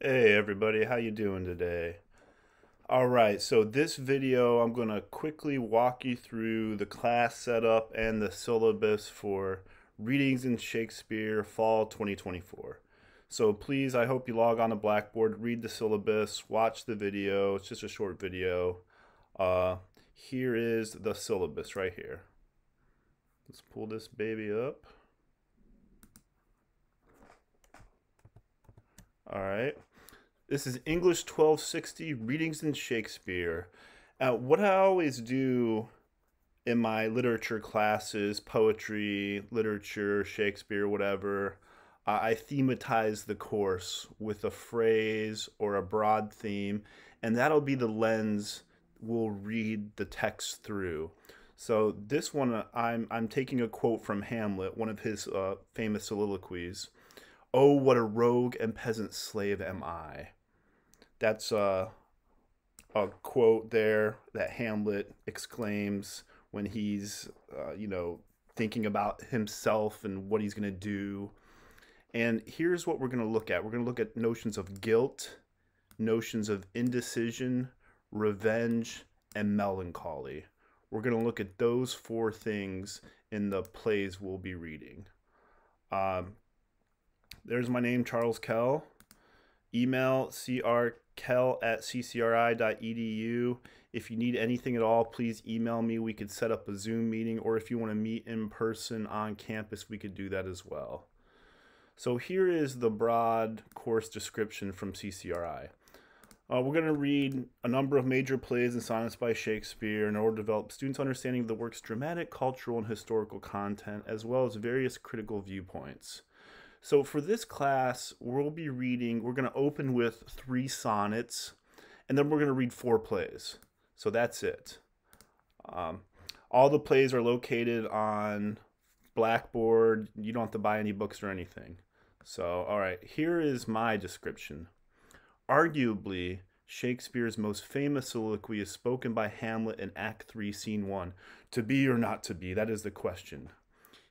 Hey everybody, how you doing today? All right, so this video I'm going to quickly walk you through the class setup and the syllabus for Readings in Shakespeare Fall 2024. So please, I hope you log on to Blackboard, read the syllabus, watch the video. It's just a short video. Uh, Here is the syllabus right here. Let's pull this baby up. All right. This is English 1260 Readings in Shakespeare. What I always do in my literature classes, poetry, literature, Shakespeare, whatever, I thematize the course with a phrase or a broad theme, and that'll be the lens we'll read the text through. So this one, I'm taking a quote from Hamlet, one of his famous soliloquies. "Oh, what a rogue and peasant slave am I." That's a quote there that Hamlet exclaims when he's, thinking about himself and what he's going to do. And here's what we're going to look at. We're going to look at notions of guilt, notions of indecision, revenge, and melancholy. We're going to look at those four things in the plays we'll be reading. There's my name, Charles Kell. Email crkel@ccri.edu. If you need anything at all, please email me. We could set up a Zoom meeting, or if you want to meet in person on campus, we could do that as well. So here is the broad course description from CCRI. We're going to read a number of major plays and sonnets by Shakespeare in order to develop students' understanding of the work's dramatic, cultural, and historical content, as well as various critical viewpoints. So for this class, we're going to open with 3 sonnets, and then we're going to read 4 plays. So that's it. All the plays are located on Blackboard. You don't have to buy any books or anything. So, all right, here is my description. Arguably, Shakespeare's most famous soliloquy is spoken by Hamlet in Act 3, Scene 1. To be or not to be, that is the question.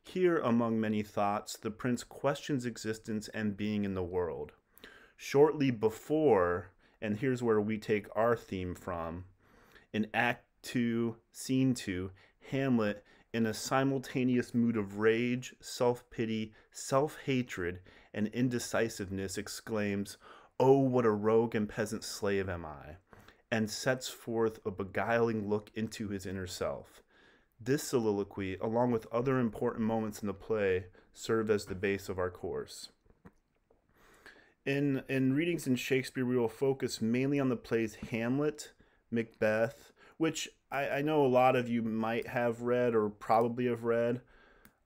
Here, among many thoughts, the prince questions existence and being in the world. Shortly before, and here's where we take our theme from, in Act 2, Scene 2, Hamlet, in a simultaneous mood of rage, self-pity, self-hatred, and indecisiveness, exclaims, "Oh, what a rogue and peasant slave am I," and sets forth a beguiling look into his inner self. This soliloquy, along with other important moments in the play, serve as the base of our course. In readings in Shakespeare, we will focus mainly on the plays Hamlet, Macbeth, which I know a lot of you might have read or probably have read.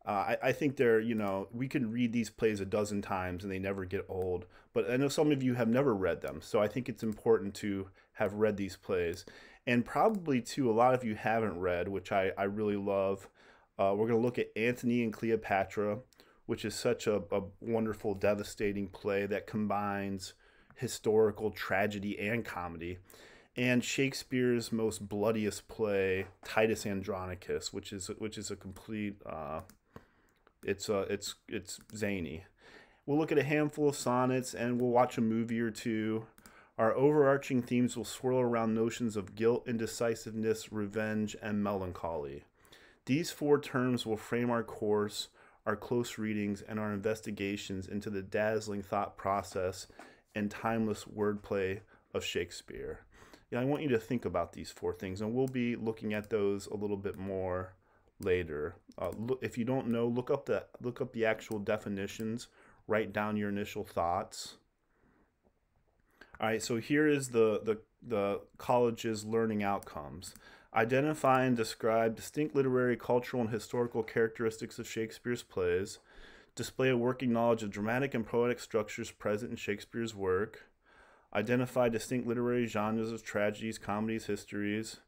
I think we can read these plays a dozen times and they never get old. But I know some of you have never read them, so I think it's important to have read these plays. And probably, too, a lot of you haven't read, which I really love. We're going to look at Antony and Cleopatra, which is such a wonderful, devastating play that combines historical tragedy and comedy. And Shakespeare's most bloodiest play, Titus Andronicus, which is a complete it's zany. We'll look at a handful of sonnets and we'll watch a movie or two. Our overarching themes will swirl around notions of guilt, indecisiveness, revenge, and melancholy. These 4 terms will frame our course, our close readings, and our investigations into the dazzling thought process and timeless wordplay of Shakespeare. I want you to think about these 4 things, and we'll be looking at those a little bit more later. If you don't know, look up the actual definitions. Write down your initial thoughts. All right, so here is the college's learning outcomes. Identify and describe distinct literary, cultural, and historical characteristics of Shakespeare's plays. Display a working knowledge of dramatic and poetic structures present in Shakespeare's work. Identify distinct literary genres of tragedies, comedies, histories.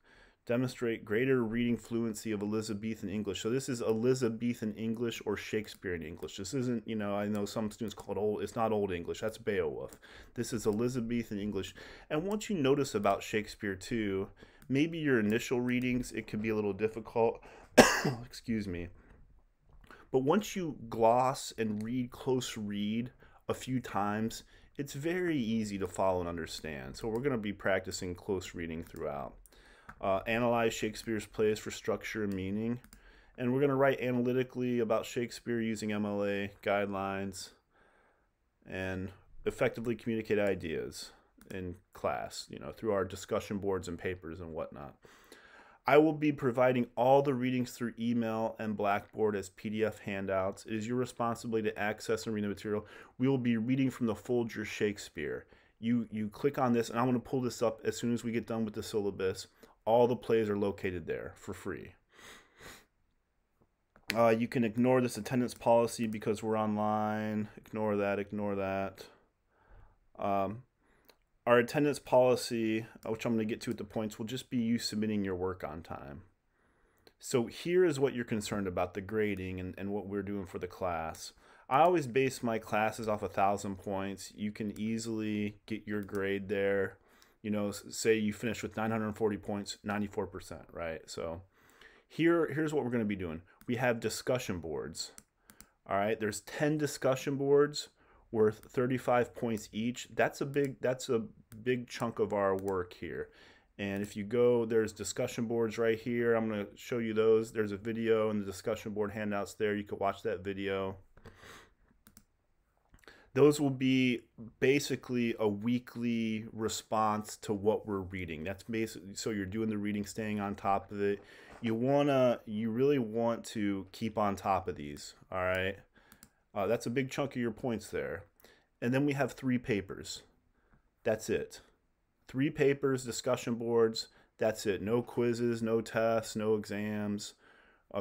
Demonstrate greater reading fluency of Elizabethan English. So this is Elizabethan English or Shakespearean English. This isn't, I know some students call it old. It's not Old English. That's Beowulf. This is Elizabethan English. And what you notice about Shakespeare too, maybe your initial readings, it can be a little difficult. Excuse me. But once you gloss and close read a few times, it's very easy to follow and understand. So we're going to be practicing close reading throughout. Analyze Shakespeare's plays for structure and meaning. And we're going to write analytically about Shakespeare using MLA guidelines and effectively communicate ideas in class, through our discussion boards and papers and whatnot. I will be providing all the readings through email and Blackboard as PDF handouts. It is your responsibility to access and read the material. We will be reading from the Folger Shakespeare. You click on this, and I'm going to pull this up as soon as we get done with the syllabus. All the plays are located there for free. You can ignore this attendance policy because we're online. Ignore that, ignore that. Our attendance policy, which I'm going to get to at the points, will just be you submitting your work on time. So here is what you're concerned about, the grading and what we're doing for the class. I always base my classes off 1,000 points. You can easily get your grade there. Say you finish with 940 points, 94%, right? So here's what we're going to be doing. We have discussion boards. All right, there's 10 discussion boards worth 35 points each. That's a big chunk of our work here. And if you go, there's discussion boards right here. I'm going to show you those. There's a video and the discussion board handouts there. You can watch that video. Those will be basically a weekly response to what we're reading. That's basically, so you're doing the reading, staying on top of it. You really want to keep on top of these, all right? That's a big chunk of your points there. And then we have 3 papers. That's it. 3 papers, discussion boards, that's it. No quizzes, no tests, no exams.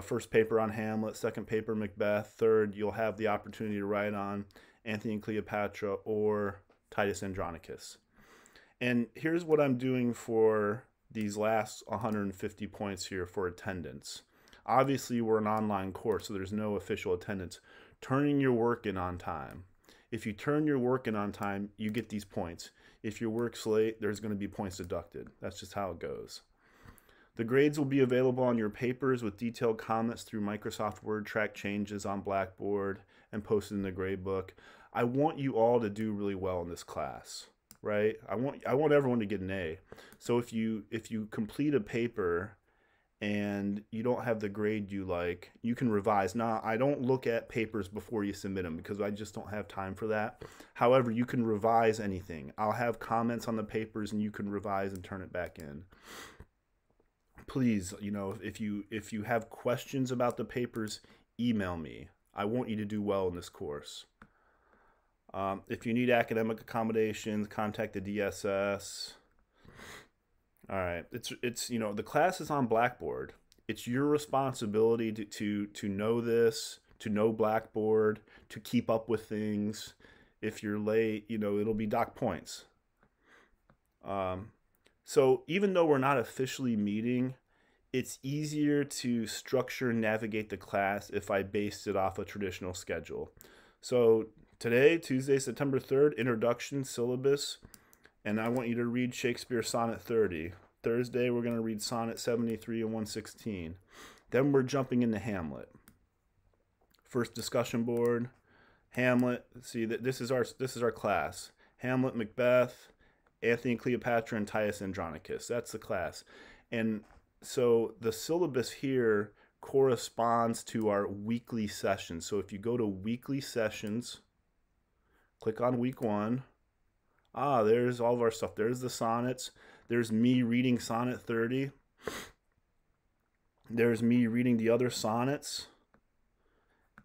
First paper on Hamlet, second paper Macbeth, third you'll have the opportunity to write on Antony and Cleopatra or Titus Andronicus. And here's what I'm doing for these last 150 points here for attendance. Obviously, we're an online course, so there's no official attendance. Turning your work in on time. If you turn your work in on time, you get these points. If your work's late, there's going to be points deducted. That's just how it goes. The grades will be available on your papers with detailed comments through Microsoft Word, track changes on Blackboard, and posted in the grade book. I want you all to do really well in this class, right? I want everyone to get an A. So if you complete a paper and you don't have the grade you like, you can revise. Now, I don't look at papers before you submit them because I just don't have time for that. However, you can revise anything. I'll have comments on the papers and you can revise and turn it back in. Please, if you have questions about the papers, email me. I want you to do well in this course. If you need academic accommodations, contact the DSS. All right, it's the class is on Blackboard. It's your responsibility to know this, to know Blackboard, to keep up with things. If you're late, it'll be dock points. So even though we're not officially meeting, it's easier to structure and navigate the class if I based it off a traditional schedule. So today, Tuesday, September 3rd, introduction syllabus. And I want you to read Shakespeare Sonnet 30. Thursday, we're going to read Sonnet 73 and 116. Then we're jumping into Hamlet. First discussion board, Hamlet. See, this is our class. Hamlet, Macbeth, Antony and Cleopatra, and Titus Andronicus. That's the class. And so the syllabus here corresponds to our weekly sessions. So if you go to weekly sessions, click on week 1. There's all of our stuff. There's the sonnets. There's me reading Sonnet 30. There's me reading the other sonnets.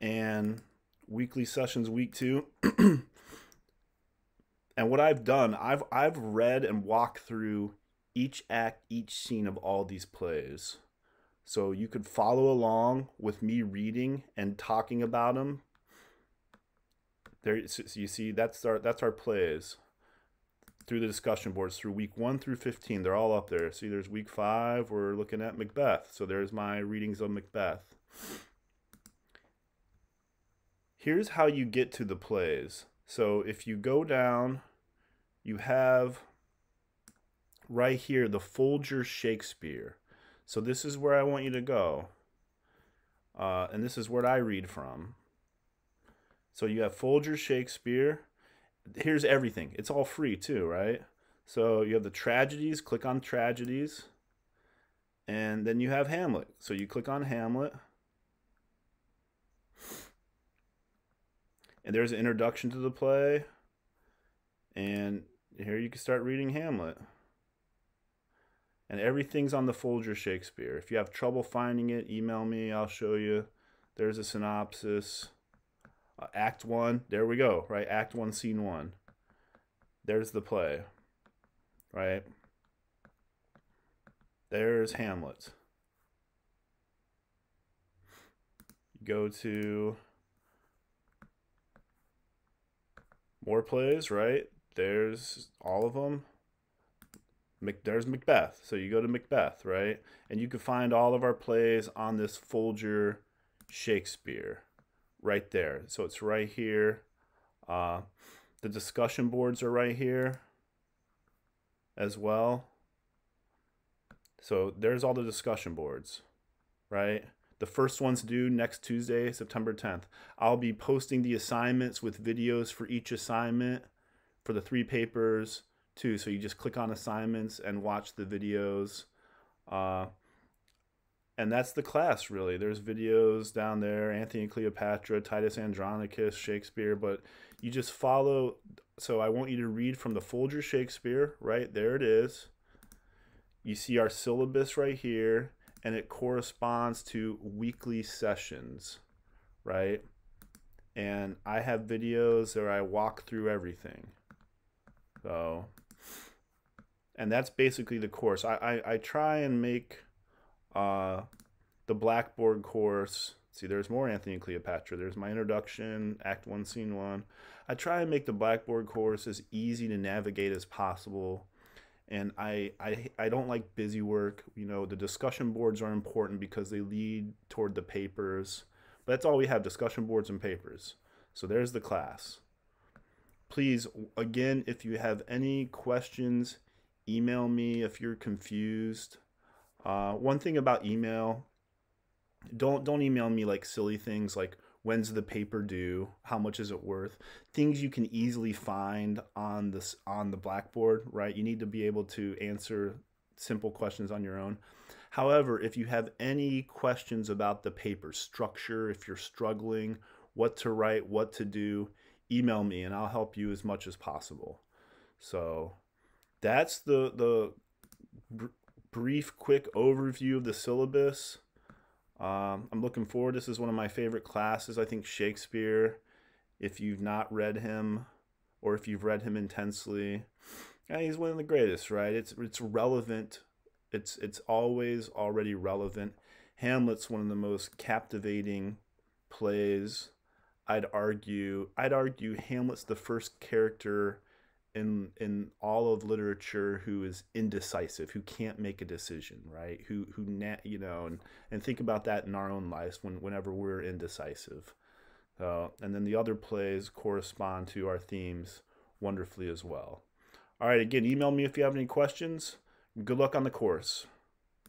And weekly sessions, week 2. And what I've done, I've read and walked through each act, each scene of all these plays. So you could follow along with me reading and talking about them. There, so you see, that's our plays through the discussion boards through week 1 through 15. They're all up there. See, there's week 5. We're looking at Macbeth. So there's my readings of Macbeth. Here's how you get to the plays. So if you go down, you have right here the Folger Shakespeare. So this is where I want you to go. And this is where I read from. So you have Folger Shakespeare. here's everything. It's all free too, right? So you have the tragedies, click on tragedies, and then you have Hamlet. So you click on Hamlet, and there's an introduction to the play, and here you can start reading Hamlet. And everything's on the Folger Shakespeare. If you have trouble finding it, email me, I'll show you. There's a synopsis. Act 1, there we go, right? Act 1, Scene 1. There's the play, right? There's Hamlet. You go to more plays, right? There's all of them. There's Macbeth. So you go to Macbeth, right? And you can find all of our plays on this Folger Shakespeare right there. So it's right here. The discussion boards are right here as well. So there's all the discussion boards, right? The first one's due next Tuesday, September 10th. I'll be posting the assignments with videos for each assignment for the 3 papers too. So you just click on assignments and watch the videos. And that's the class, really. There's videos down there, Antony and Cleopatra, Titus Andronicus, Shakespeare, but you just follow. So I want you to read from the Folger Shakespeare, right? There it is. You see our syllabus right here, and it corresponds to weekly sessions, right? And I have videos where I walk through everything. So, and that's basically the course. I try and make the Blackboard course. See, there's more Antony and Cleopatra. There's my introduction, Act 1, Scene 1. I try and make the Blackboard course as easy to navigate as possible. And I don't like busy work. You know, the discussion boards are important because they lead toward the papers. But that's all we have, discussion boards and papers. So there's the class. Please, again, if you have any questions, email me if you're confused. One thing about email, don't email me like silly things like when's the paper due, how much is it worth, things you can easily find on the Blackboard, right? You need to be able to answer simple questions on your own. However, if you have any questions about the paper structure, if you're struggling, what to write, what to do, email me and I'll help you as much as possible. So that's the brief, quick overview of the syllabus. I'm looking forward. This is one of my favorite classes. I think Shakespeare, if you've not read him or if you've read him intensely, yeah, he's one of the greatest, right? It's relevant. It's always already relevant. Hamlet's one of the most captivating plays. I'd argue Hamlet's the first character in all of literature who is indecisive, who can't make a decision, right? Who you know, and think about that in our own lives whenever we're indecisive. And then the other plays correspond to our themes wonderfully as well. All right, again, email me if you have any questions. Good luck on the course.